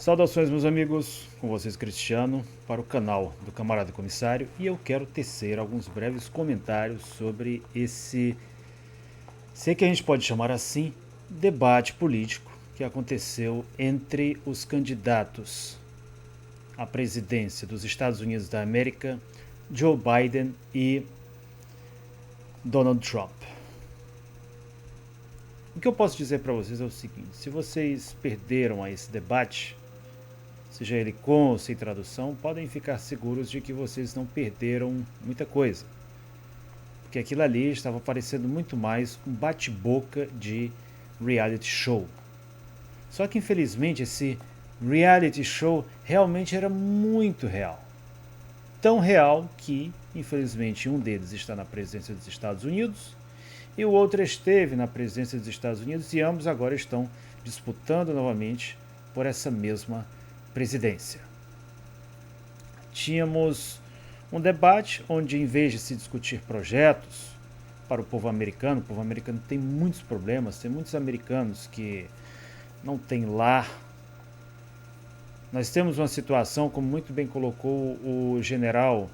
Saudações, meus amigos, com vocês Cristiano, para o canal do Camarada Comissário, e eu quero tecer alguns breves comentários sobre esse, se é que a gente pode chamar assim, debate político que aconteceu entre os candidatos à presidência dos Estados Unidos da América, Joe Biden e Donald Trump. O que eu posso dizer para vocês é o seguinte: se vocês perderam a esse debate, seja ele com ou sem tradução, podem ficar seguros de que vocês não perderam muita coisa. Porque aquilo ali estava parecendo muito mais um bate-boca de reality show. Só que infelizmente esse reality show realmente era muito real. Tão real que, infelizmente, um deles está na presidência dos Estados Unidos e o outro esteve na presidência dos Estados Unidos e ambos agora estão disputando novamente por essa mesma presidência. Tínhamos um debate onde, em vez de se discutir projetos para o povo americano tem muitos problemas, tem muitos americanos que não têm lar. Nós temos uma situação, como muito bem colocou o general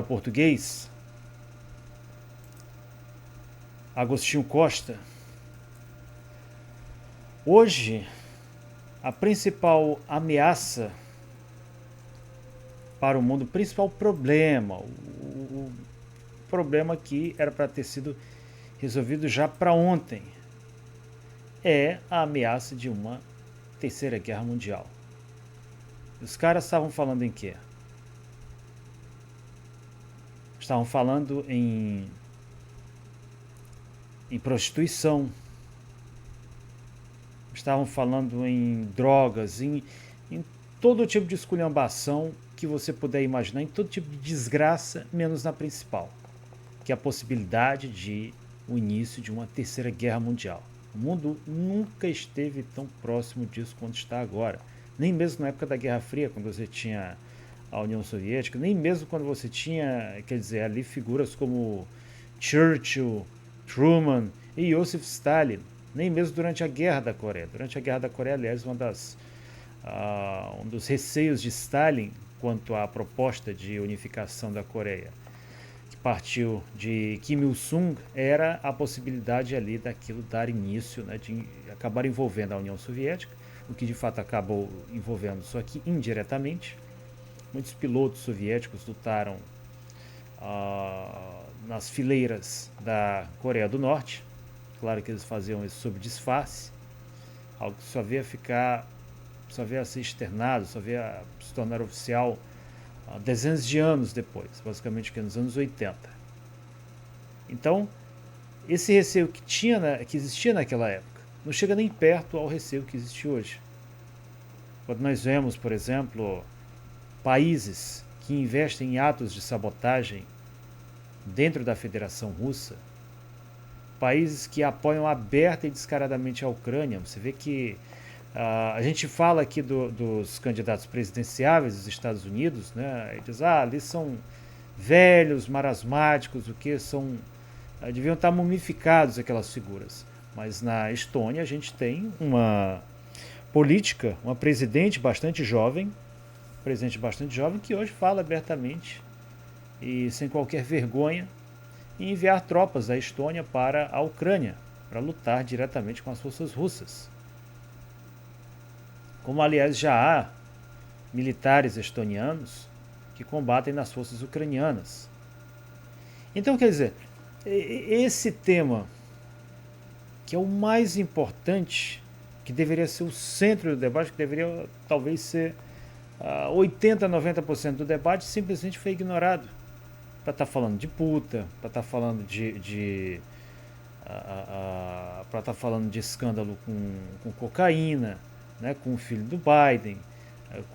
português, Agostinho Costa. Hoje, a principal ameaça para o mundo, o principal problema, o problema que era para ter sido resolvido já para ontem, é a ameaça de uma terceira guerra mundial. Os caras estavam falando em quê? Estavam falando em prostituição, estavam falando em drogas, em todo tipo de esculhambação que você puder imaginar, em todo tipo de desgraça, menos na principal, que é a possibilidade de o início de uma terceira guerra mundial. O mundo nunca esteve tão próximo disso quanto está agora. Nem mesmo na época da Guerra Fria, quando você tinha a União Soviética, nem mesmo quando você tinha, quer dizer, ali figuras como Churchill, Truman e Joseph Stalin, nem mesmo durante a Guerra da Coreia. Durante a Guerra da Coreia, aliás, um dos receios de Stalin quanto à proposta de unificação da Coreia, que partiu de Kim Il-sung, era a possibilidade ali daquilo dar início, né, de acabar envolvendo a União Soviética, o que de fato acabou envolvendo, só que indiretamente. Muitos pilotos soviéticos lutaram nas fileiras da Coreia do Norte. Claro que eles faziam isso sob disfarce, algo que só veio a ser externado, só veio a se tornar oficial dezenas de anos depois, basicamente nos anos 80. Então, esse receio que existia naquela época não chega nem perto ao receio que existe hoje. Quando nós vemos, por exemplo, países que investem em atos de sabotagem dentro da Federação Russa, países que apoiam aberta e descaradamente a Ucrânia. Você vê que a gente fala aqui dos candidatos presidenciáveis dos Estados Unidos, né? E diz, ali são velhos, marasmáticos, o que são, deviam estar mumificados aquelas figuras. Mas na Estônia a gente tem uma política, uma presidente bastante jovem, que hoje fala abertamente e sem qualquer vergonha em enviar tropas da Estônia para a Ucrânia, para lutar diretamente com as forças russas. Como, aliás, já há militares estonianos que combatem nas forças ucranianas. Então, quer dizer, esse tema, que é o mais importante, que deveria ser o centro do debate, que deveria talvez ser 80, 90% do debate, simplesmente foi ignorado. Para estar falando de puta, para estar falando para estar falando de escândalo com cocaína, né, com o filho do Biden,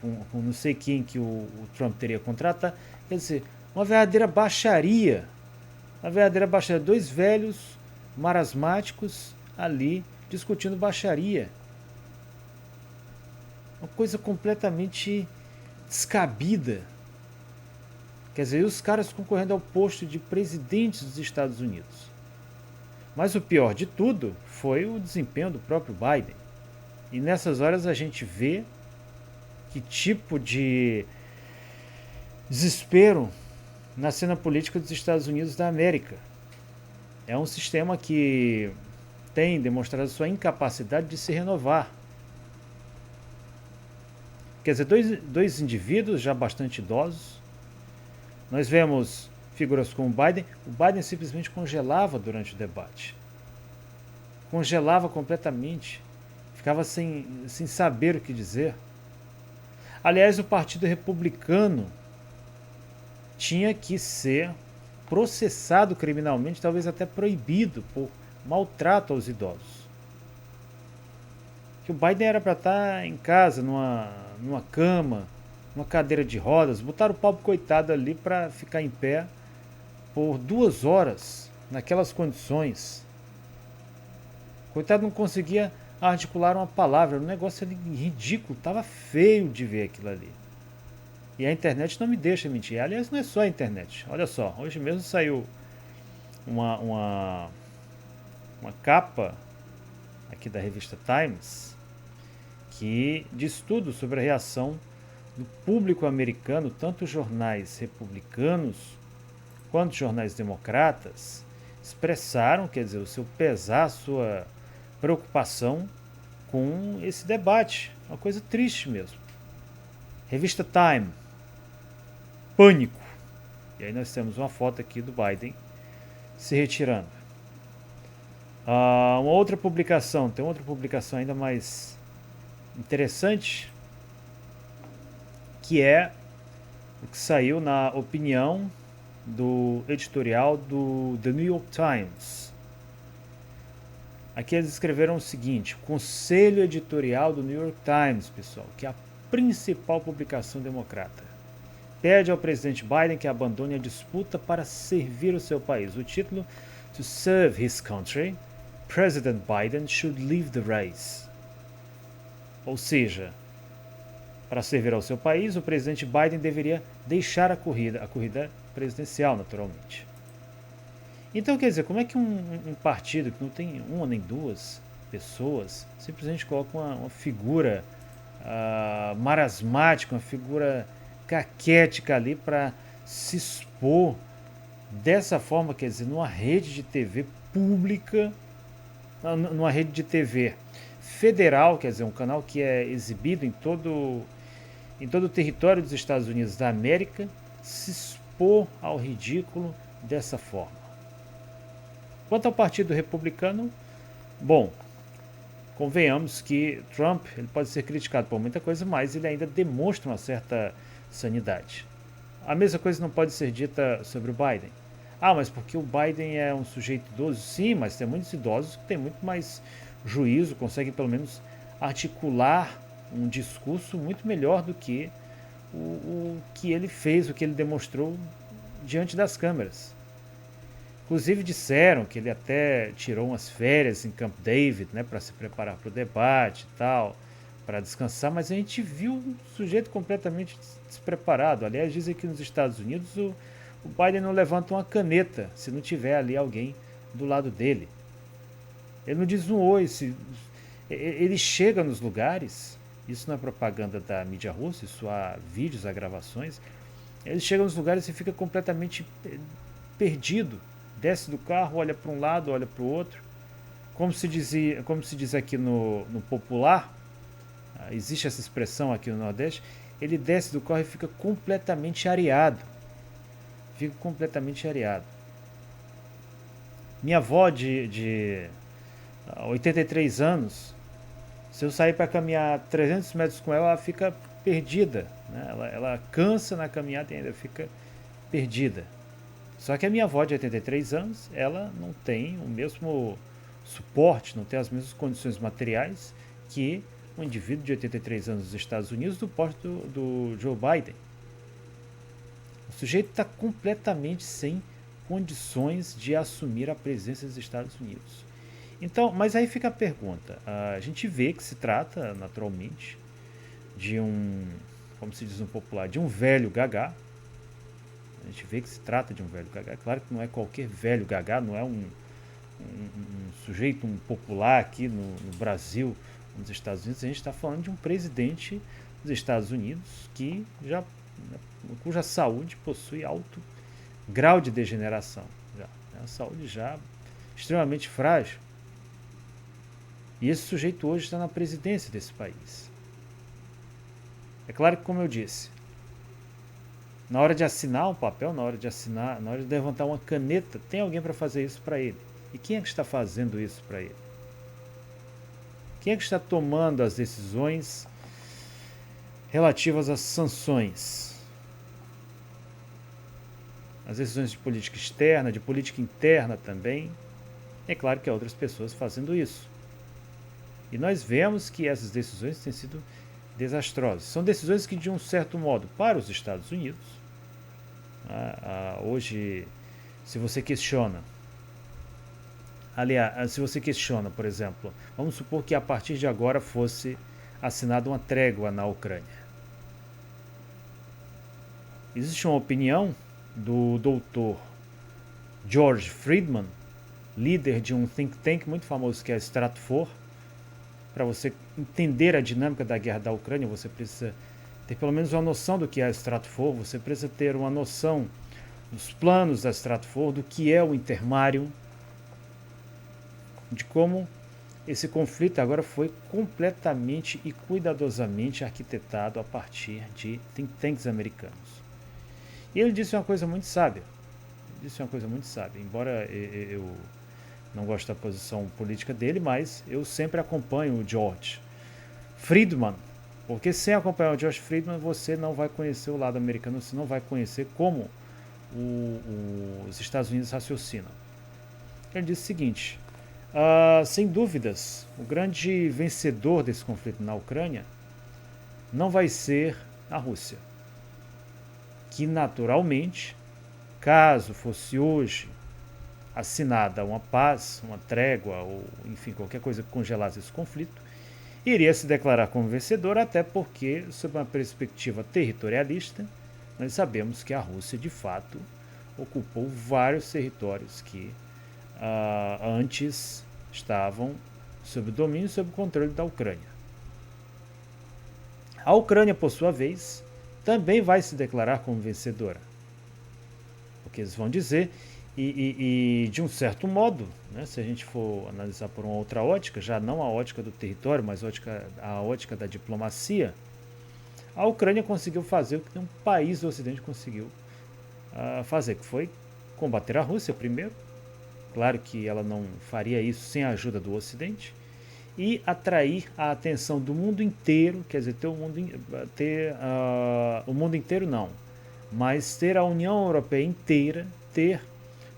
com não sei quem que o Trump teria contratado. Quer dizer, uma verdadeira baixaria. Dois velhos marasmáticos ali discutindo baixaria. Uma coisa completamente descabida. Quer dizer, os caras concorrendo ao posto de presidentes dos Estados Unidos. Mas o pior de tudo foi o desempenho do próprio Biden. E nessas horas a gente vê que tipo de desespero na cena política dos Estados Unidos da América. É um sistema que tem demonstrado sua incapacidade de se renovar. Quer dizer, dois indivíduos já bastante idosos. Nós vemos figuras como o Biden simplesmente congelava durante o debate. Congelava completamente. Ficava sem saber o que dizer. Aliás, o Partido Republicano tinha que ser processado criminalmente, talvez até proibido por maltrato aos idosos. Que o Biden era para estar em casa, numa cama, numa cadeira de rodas, botaram o pobre coitado ali para ficar em pé por 2 horas, naquelas condições. O coitado não conseguia articular uma palavra, um negócio ali ridículo, estava feio de ver aquilo ali. E a internet não me deixa mentir. Aliás, não é só a internet. Olha só, hoje mesmo saiu uma capa aqui da revista Times que diz tudo sobre a reação do público americano, tanto jornais republicanos quanto jornais democratas expressaram, quer dizer, o seu pesar, a sua preocupação com esse debate. Uma coisa triste mesmo. Revista Time, pânico. E aí nós temos uma foto aqui do Biden se retirando. Uma outra publicação, tem outra publicação ainda mais interessante, que é o que saiu na opinião do editorial do The New York Times. Aqui eles escreveram o seguinte: o conselho editorial do New York Times, pessoal, que é a principal publicação democrata, pede ao presidente Biden que abandone a disputa para servir o seu país. O título: To serve his country, President Biden should leave the race. Ou seja, para servir ao seu país, o presidente Biden deveria deixar a corrida presidencial, naturalmente. Então, quer dizer, como é que um partido que não tem uma nem duas pessoas simplesmente coloca uma figura marasmática, uma figura caquética ali para se expor dessa forma, quer dizer, numa rede de TV pública, numa rede de TV federal, quer dizer, um canal que é exibido em todo o território dos Estados Unidos da América, se expor ao ridículo dessa forma. Quanto ao Partido Republicano, bom, convenhamos que Trump ele pode ser criticado por muita coisa, mas ele ainda demonstra uma certa sanidade. A mesma coisa não pode ser dita sobre o Biden. Mas porque o Biden é um sujeito idoso? Sim, mas tem muitos idosos que têm muito mais juízo, conseguem pelo menos articular um discurso muito melhor do que o que ele fez, o que ele demonstrou diante das câmeras. Inclusive disseram que ele até tirou umas férias em Camp David, né, para se preparar para o debate e tal, para descansar, mas a gente viu um sujeito completamente despreparado. Aliás, dizem que nos Estados Unidos o Biden não levanta uma caneta se não tiver ali alguém do lado dele. Ele não diz um oi, ele chega nos lugares, isso não é propaganda da mídia russa, isso há vídeos, há gravações, ele chega nos lugares e fica completamente perdido. Desce do carro, olha para um lado, olha para o outro. Como se diz aqui no popular, existe essa expressão aqui no Nordeste, ele desce do carro e fica completamente areado. Minha avó de 83 anos, se eu sair para caminhar 300 metros com ela fica perdida. Né? Ela cansa na caminhada e ainda fica perdida. Só que a minha avó de 83 anos, ela não tem o mesmo suporte, não tem as mesmas condições materiais que um indivíduo de 83 anos dos Estados Unidos do porte do Joe Biden. O sujeito está completamente sem condições de assumir a presidência dos Estados Unidos. Então, mas aí fica a pergunta. A gente vê que se trata, naturalmente, de como se diz no popular, de um velho gagá. A gente vê que se trata de um velho gagá. Claro que não é qualquer velho gagá, não é um um sujeito, um popular aqui no Brasil, nos Estados Unidos, a gente está falando de um presidente dos Estados Unidos cuja saúde possui alto grau de degeneração. A saúde já extremamente frágil. E esse sujeito hoje está na presidência desse país. É claro que, como eu disse, na hora de assinar um papel, na hora de levantar uma caneta, tem alguém para fazer isso para ele. E quem é que está fazendo isso para ele? Quem é que está tomando as decisões relativas às sanções? As decisões de política externa, de política interna também. É claro que há outras pessoas fazendo isso. E nós vemos que essas decisões têm sido desastrosas. São decisões que, de um certo modo, para os Estados Unidos, hoje, se você questiona, por exemplo, vamos supor que a partir de agora fosse assinada uma trégua na Ucrânia. Existe uma opinião do doutor George Friedman, líder de um think tank muito famoso que é a Stratfor. Para você entender a dinâmica da guerra da Ucrânia, você precisa ter pelo menos uma noção do que é a Stratfor, você precisa ter uma noção dos planos da Stratfor, do que é o intermário, de como esse conflito agora foi completamente e cuidadosamente arquitetado a partir de think tanks americanos. E ele disse uma coisa muito sábia. Embora eu não gosto da posição política dele, mas eu sempre acompanho o George Friedman, porque sem acompanhar o George Friedman você não vai conhecer o lado americano, você não vai conhecer como os Estados Unidos raciocinam. Ele disse o seguinte: sem dúvidas, o grande vencedor desse conflito na Ucrânia não vai ser a Rússia, que naturalmente, caso fosse hoje assinada uma paz, uma trégua, ou enfim, qualquer coisa que congelasse esse conflito, iria se declarar como vencedor, até porque, sob uma perspectiva territorialista, nós sabemos que a Rússia, de fato, ocupou vários territórios que antes estavam sob o domínio e sob o controle da Ucrânia. A Ucrânia, por sua vez, também vai se declarar como vencedora, porque eles vão dizer, e de um certo modo, né, se a gente for analisar por uma outra ótica, já não a ótica do território, mas a ótica da diplomacia, a Ucrânia conseguiu fazer o que nenhum país do Ocidente conseguiu fazer, que foi combater a Rússia primeiro. Claro que ela não faria isso sem a ajuda do Ocidente, e atrair a atenção do mundo inteiro, quer dizer, o mundo inteiro não, mas ter a União Europeia inteira, ter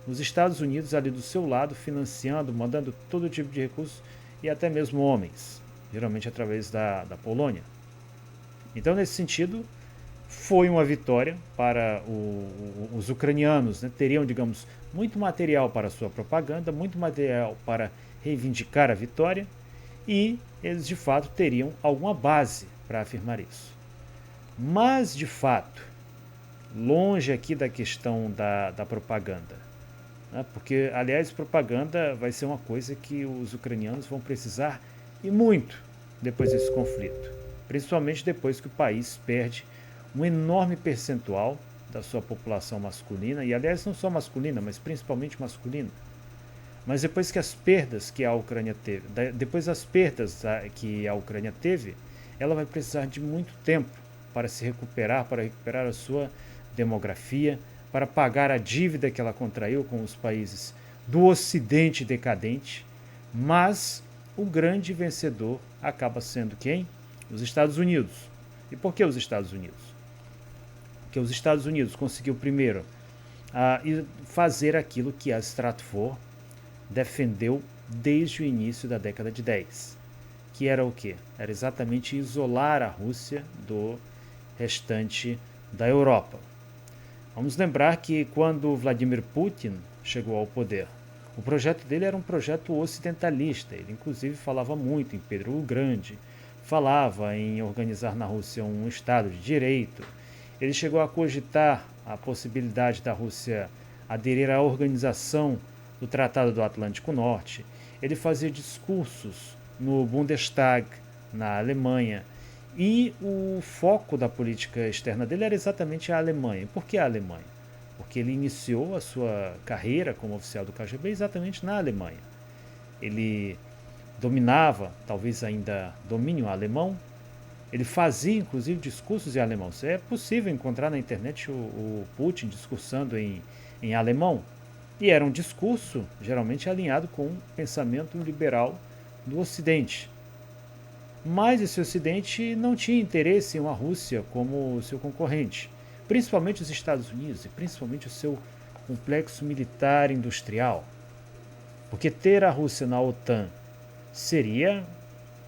os Estados Unidos ali do seu lado, financiando, mandando todo tipo de recursos e até mesmo homens, geralmente através da Polônia. Então, nesse sentido, foi uma vitória para os ucranianos, né? Teriam, digamos, muito material para sua propaganda, muito material para reivindicar a vitória, e eles de fato teriam alguma base para afirmar isso. Mas, de fato, longe aqui da questão da propaganda, né? Porque, aliás, propaganda vai ser uma coisa que os ucranianos vão precisar e muito depois desse conflito, principalmente depois que o país perde um enorme percentual da sua população masculina, e aliás não só masculina, mas principalmente masculina. Mas depois que as perdas que a Ucrânia teve, ela vai precisar de muito tempo para se recuperar, para recuperar a sua demografia, para pagar a dívida que ela contraiu com os países do Ocidente decadente. Mas o grande vencedor acaba sendo quem? Os Estados Unidos. E por que os Estados Unidos? Porque os Estados Unidos conseguiu primeiro fazer aquilo que a Stratfor defendeu desde o início da década de 10, que era o quê? Era exatamente isolar a Rússia do restante da Europa. Vamos lembrar que quando Vladimir Putin chegou ao poder, o projeto dele era um projeto ocidentalista. Ele inclusive falava muito em Pedro o Grande, falava em organizar na Rússia um Estado de Direito. Ele chegou a cogitar a possibilidade da Rússia aderir à Organização do Tratado do Atlântico Norte, ele fazia discursos no Bundestag, na Alemanha, e o foco da política externa dele era exatamente a Alemanha. Por que a Alemanha? Porque ele iniciou a sua carreira como oficial do KGB exatamente na Alemanha. Ele dominava, talvez ainda domine o alemão. Ele fazia, inclusive, discursos em alemão. É possível encontrar na internet o Putin discursando em alemão. E era um discurso geralmente alinhado com o pensamento liberal do Ocidente. Mas esse Ocidente não tinha interesse em uma Rússia como seu concorrente, principalmente os Estados Unidos e principalmente o seu complexo militar industrial. Porque ter a Rússia na OTAN seria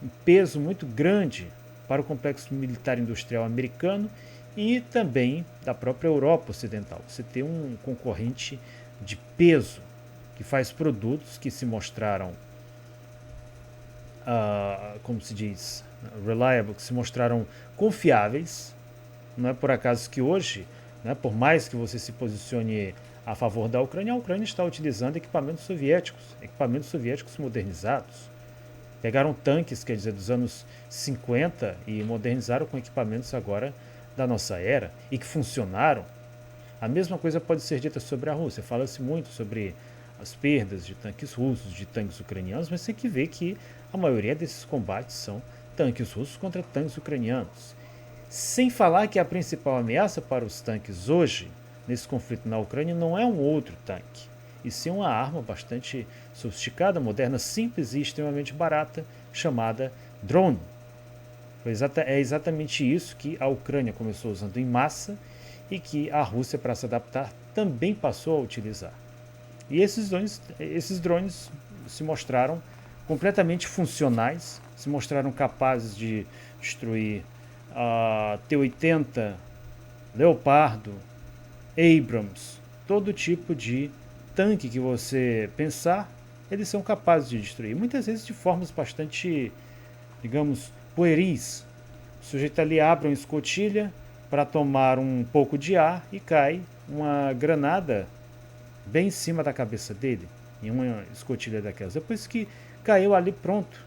um peso muito grande para o complexo militar industrial americano e também da própria Europa Ocidental. Você ter um concorrente de peso que faz produtos que se mostraram, como se diz, reliable, que se mostraram confiáveis. Não é por acaso que hoje, né, por mais que você se posicione a favor da Ucrânia, a Ucrânia está utilizando equipamentos soviéticos modernizados. Pegaram tanques, quer dizer, dos anos 50 e modernizaram com equipamentos agora da nossa era e que funcionaram. A mesma coisa pode ser dita sobre a Rússia. Fala-se muito sobre as perdas de tanques russos, de tanques ucranianos, mas tem que ver que a maioria desses combates são tanques russos contra tanques ucranianos. Sem falar que a principal ameaça para os tanques hoje, nesse conflito na Ucrânia, não é um outro tanque, e sim uma arma bastante sofisticada, moderna, simples e extremamente barata, chamada drone. É exatamente isso que a Ucrânia começou usando em massa e que a Rússia, para se adaptar, também passou a utilizar. E esses drones se mostraram completamente funcionais, se mostraram capazes de destruir T-80, Leopardo, Abrams, todo tipo de tanque que você pensar, eles são capazes de destruir. Muitas vezes de formas bastante, digamos, pueris. O sujeito ali abre uma escotilha para tomar um pouco de ar e cai uma granada bem em cima da cabeça dele, em uma escotilha daquelas. Depois que caiu ali, pronto.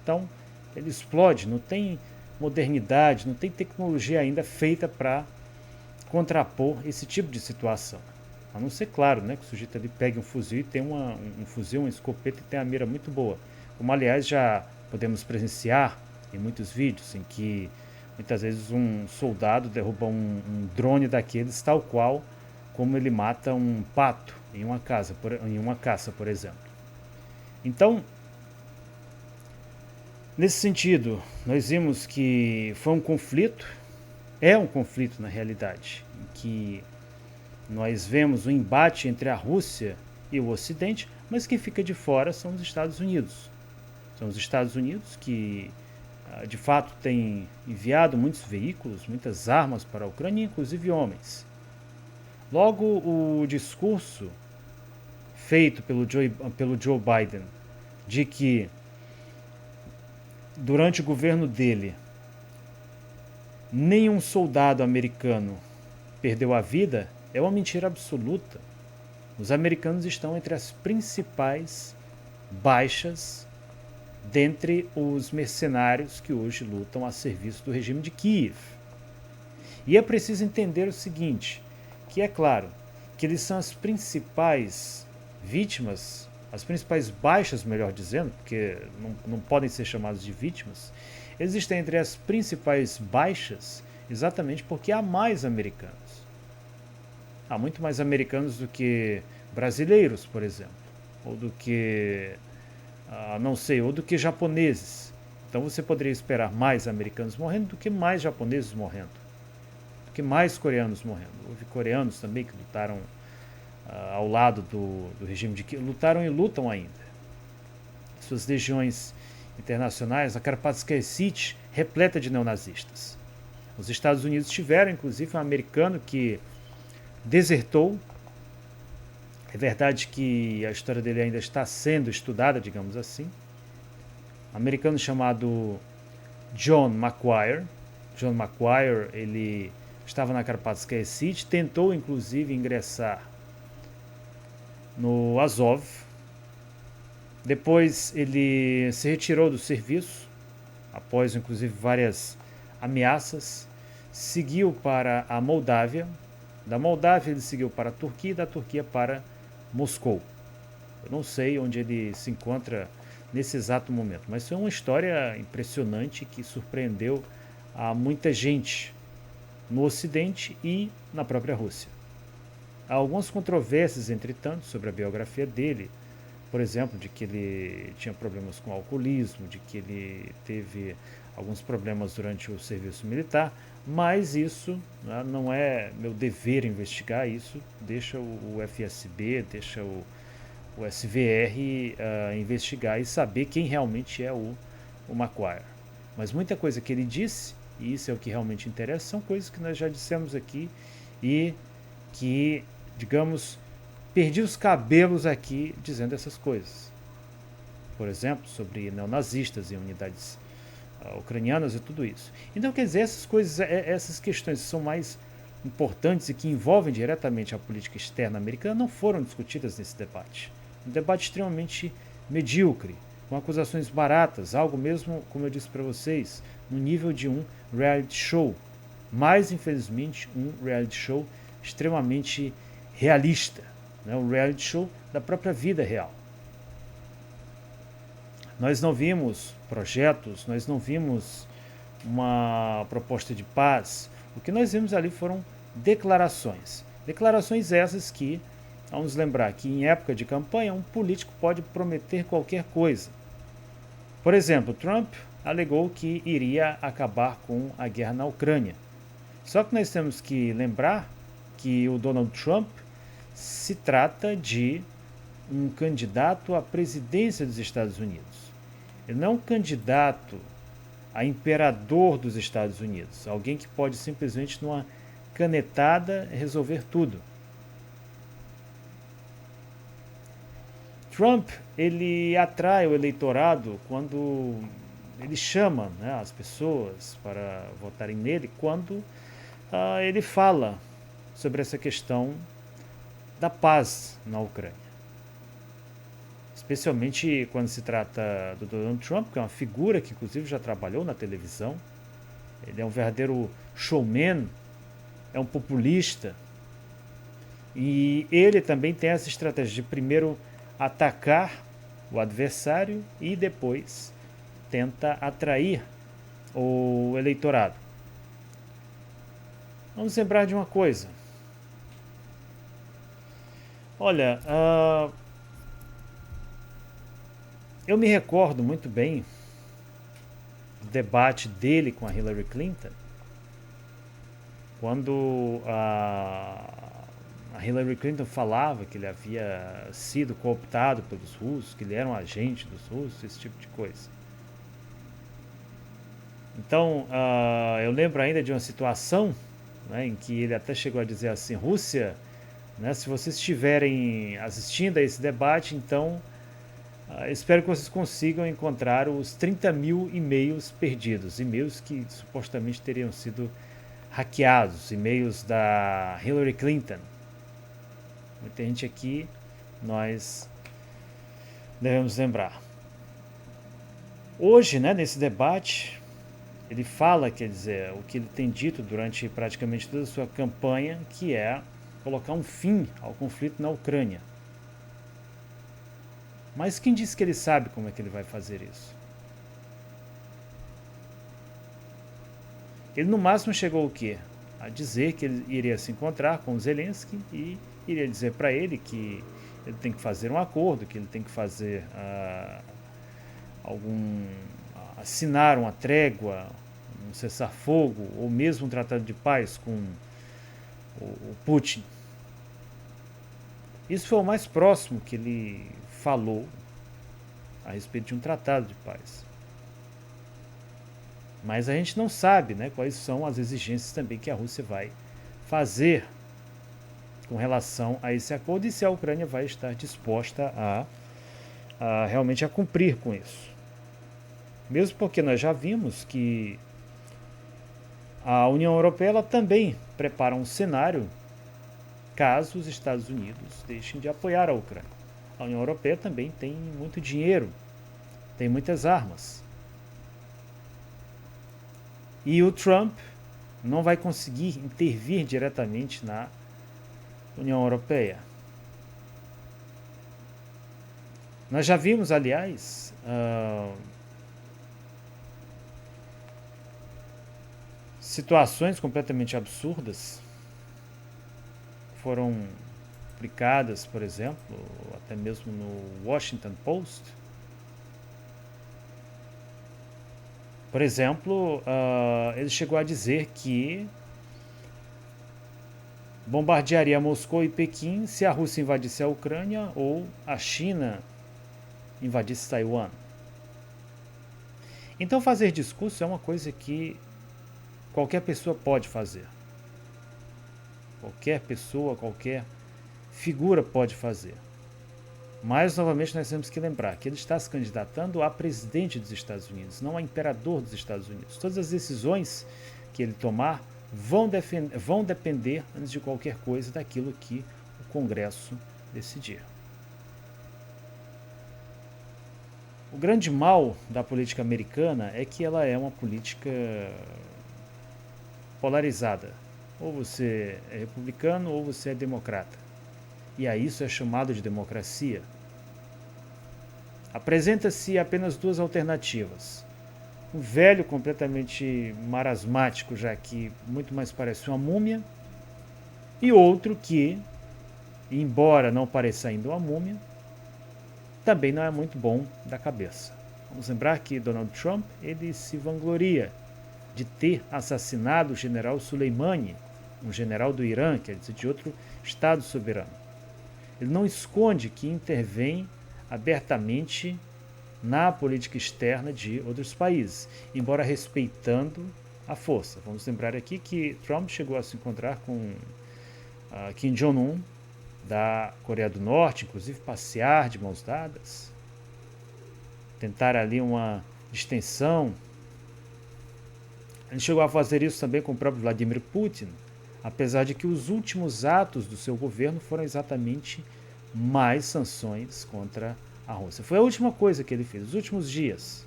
Então, ele explode, não tem modernidade, não tem tecnologia ainda feita para contrapor esse tipo de situação. A não ser, claro, né, que o sujeito ali pegue um fuzil e tem um fuzil, uma escopeta e tem a mira muito boa. Como, aliás, já podemos presenciar em muitos vídeos em que muitas vezes um soldado derruba um drone daqueles tal qual como ele mata um pato em uma caça, por exemplo. Então, nesse sentido, nós vimos que foi um conflito, é um conflito na realidade, em que nós vemos um embate entre a Rússia e o Ocidente, mas quem fica de fora são os Estados Unidos. São os Estados Unidos que, de fato, têm enviado muitos veículos, muitas armas para a Ucrânia, inclusive homens. Logo, o discurso feito pelo Joe Biden de que durante o governo dele nenhum soldado americano perdeu a vida é uma mentira absoluta. Os americanos estão entre as principais baixas dentre os mercenários que hoje lutam a serviço do regime de Kiev. E é preciso entender o seguinte, que é claro que eles são as principais vítimas, as principais baixas, melhor dizendo, porque não podem ser chamados de vítimas, eles estão entre as principais baixas exatamente porque há mais americanos. Há muito mais americanos do que brasileiros, por exemplo, ou do que, ou do que japoneses. Então você poderia esperar mais americanos morrendo do que mais japoneses morrendo, do que mais coreanos morrendo. Houve coreanos também que lutaram ao lado do regime de Kiev, lutaram e lutam ainda. Suas legiões internacionais, a Karpatskaya Sich, repleta de neonazistas. Os Estados Unidos tiveram, inclusive, um americano que desertou. É verdade que a história dele ainda está sendo estudada, digamos assim. Um americano chamado John McGuire. John McGuire, ele estava na Karpatskaya Sich, tentou inclusive ingressar no Azov. Depois ele se retirou do serviço, após inclusive várias ameaças, seguiu para a Moldávia. Da Moldávia ele seguiu para a Turquia e da Turquia para Moscou. Eu não sei onde ele se encontra nesse exato momento, mas foi uma história impressionante que surpreendeu a muita gente no Ocidente e na própria Rússia. Há algumas controvérsias, entretanto, sobre a biografia dele, por exemplo, de que ele tinha problemas com alcoolismo, de que ele teve alguns problemas durante o serviço militar, mas isso, né, não é meu dever investigar isso, deixa o FSB, deixa o SVR investigar e saber quem realmente é o Macquarie. Mas muita coisa que ele disse, e isso é o que realmente interessa, são coisas que nós já dissemos aqui e que, digamos, perdi os cabelos aqui dizendo essas coisas. Por exemplo, sobre neonazistas em unidades ucranianas e tudo isso. Então, quer dizer, essas coisas, essas questões que são mais importantes e que envolvem diretamente a política externa americana não foram discutidas nesse debate. Um debate extremamente medíocre, com acusações baratas, algo mesmo, como eu disse para vocês, no nível de um reality show. Mas, infelizmente, um reality show extremamente realista, né? Um reality show da própria vida real. Nós não vimos projetos, nós não vimos uma proposta de paz. O que nós vimos ali foram declarações. Declarações essas que, vamos lembrar que em época de campanha, um político pode prometer qualquer coisa. Por exemplo, Trump alegou que iria acabar com a guerra na Ucrânia. Só que nós temos que lembrar que o Donald Trump se trata de um candidato à presidência dos Estados Unidos. Ele não é um candidato a imperador dos Estados Unidos, alguém que pode simplesmente numa canetada resolver tudo. Trump, ele atrai o eleitorado quando ele chama, né, as pessoas para votarem nele, quando ele fala sobre essa questão da paz na Ucrânia. Especialmente quando se trata do Donald Trump, que é uma figura que inclusive já trabalhou na televisão. Ele é um verdadeiro showman, é um populista. E ele também tem essa estratégia de primeiro atacar o adversário e depois tenta atrair o eleitorado. Vamos lembrar de uma coisa. Olha, eu me recordo muito bem do debate dele com a Hillary Clinton, quando a Hillary Clinton falava que ele havia sido cooptado pelos russos, que ele era um agente dos russos, esse tipo de coisa. Então, eu lembro ainda de uma situação, né, em que ele até chegou a dizer assim: Rússia, né, se vocês estiverem assistindo a esse debate, então espero que vocês consigam encontrar os 30 mil e-mails perdidos, e-mails que supostamente teriam sido hackeados, e-mails da Hillary Clinton. Muita gente aqui, nós devemos lembrar. Hoje, né, nesse debate, ele fala, quer dizer, o que ele tem dito durante praticamente toda a sua campanha, que é colocar um fim ao conflito na Ucrânia. Mas quem disse que ele sabe como é que ele vai fazer isso? Ele no máximo chegou o quê? A dizer que ele iria se encontrar com Zelensky e iria dizer para ele que ele tem que fazer um acordo, que ele tem que fazer assinar uma trégua, um cessar-fogo, ou mesmo um tratado de paz com o Putin. Isso foi o mais próximo que ele falou a respeito de um tratado de paz. Mas a gente não sabe, né, quais são as exigências também que a Rússia vai fazer com relação a esse acordo e se a Ucrânia vai estar disposta a realmente a cumprir com isso. Mesmo porque nós já vimos que a União Europeia ela também prepara um cenário caso os Estados Unidos deixem de apoiar a Ucrânia. A União Europeia também tem muito dinheiro, tem muitas armas. E o Trump não vai conseguir intervir diretamente na União Europeia. Nós já vimos, aliás, situações completamente absurdas foram publicadas, por exemplo, até mesmo no Washington Post. Por exemplo, ele chegou a dizer que bombardearia Moscou e Pequim se a Rússia invadisse a Ucrânia ou a China invadisse Taiwan. Então fazer discurso é uma coisa que qualquer pessoa pode fazer. Qualquer pessoa, qualquer figura pode fazer. Mas, novamente, nós temos que lembrar que ele está se candidatando a presidente dos Estados Unidos, não a imperador dos Estados Unidos. Todas as decisões que ele tomar vão depender, antes de qualquer coisa, daquilo que o Congresso decidir. O grande mal da política americana é que ela é uma política polarizada. Ou você é republicano ou você é democrata. E a isso é chamado de democracia. Apresenta-se apenas duas alternativas. Um velho completamente marasmático, já que muito mais parece uma múmia, e outro que, embora não pareça ainda uma múmia, também não é muito bom da cabeça. Vamos lembrar que Donald Trump ele se vangloria de ter assassinado o general Soleimani, um general do Irã, quer dizer, de outro estado soberano. Ele não esconde que intervém abertamente na política externa de outros países, embora respeitando a força. Vamos lembrar aqui que Trump chegou a se encontrar com Kim Jong-un, da Coreia do Norte, inclusive passear de mãos dadas, tentar ali uma distensão. Ele chegou a fazer isso também com o próprio Vladimir Putin, apesar de que os últimos atos do seu governo foram exatamente mais sanções contra a Rússia. Foi a última coisa que ele fez, os últimos dias.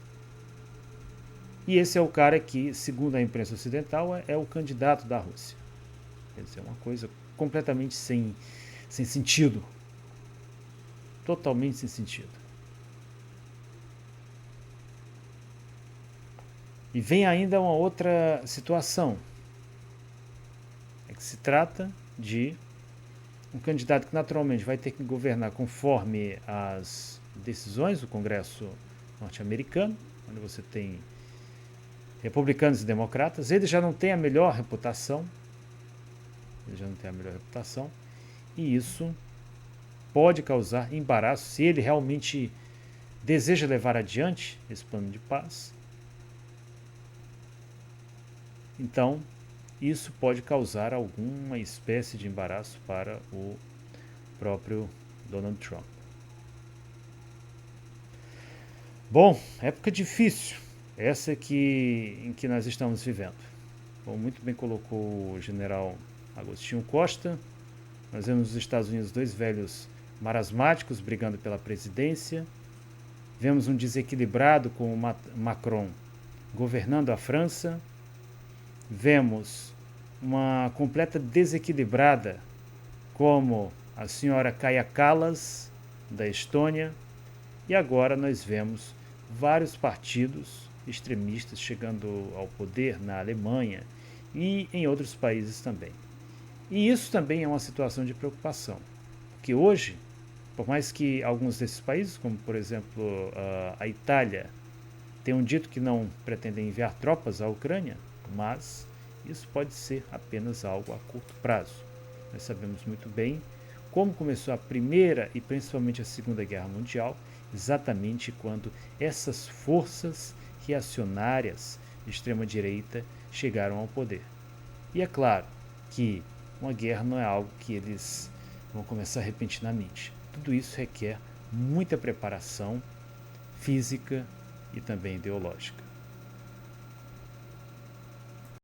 E esse é o cara que, segundo a imprensa ocidental, é o candidato da Rússia. Quer dizer, é uma coisa completamente sem sentido. Totalmente sem sentido. E vem ainda uma outra situação. É que se trata de um candidato que naturalmente vai ter que governar conforme as decisões do Congresso norte-americano, onde você tem republicanos e democratas. Ele já não tem a melhor reputação. E isso pode causar embaraço se ele realmente deseja levar adiante esse plano de paz. Então, isso pode causar alguma espécie de embaraço para o próprio Donald Trump. Bom, época difícil, essa em que nós estamos vivendo. Como muito bem colocou o general Agostinho Costa, nós vemos nos Estados Unidos dois velhos marasmáticos brigando pela presidência, vemos um desequilibrado com o Macron governando a França, vemos uma completa desequilibrada como a senhora Kaja Kallas, da Estônia, e agora nós vemos vários partidos extremistas chegando ao poder na Alemanha e em outros países também. E isso também é uma situação de preocupação, porque hoje, por mais que alguns desses países, como por exemplo a Itália, tenham dito que não pretendem enviar tropas à Ucrânia, mas isso pode ser apenas algo a curto prazo. Nós sabemos muito bem como começou a Primeira e principalmente a Segunda Guerra Mundial, exatamente quando essas forças reacionárias de extrema-direita chegaram ao poder. E é claro que uma guerra não é algo que eles vão começar repentinamente. Tudo isso requer muita preparação física e também ideológica.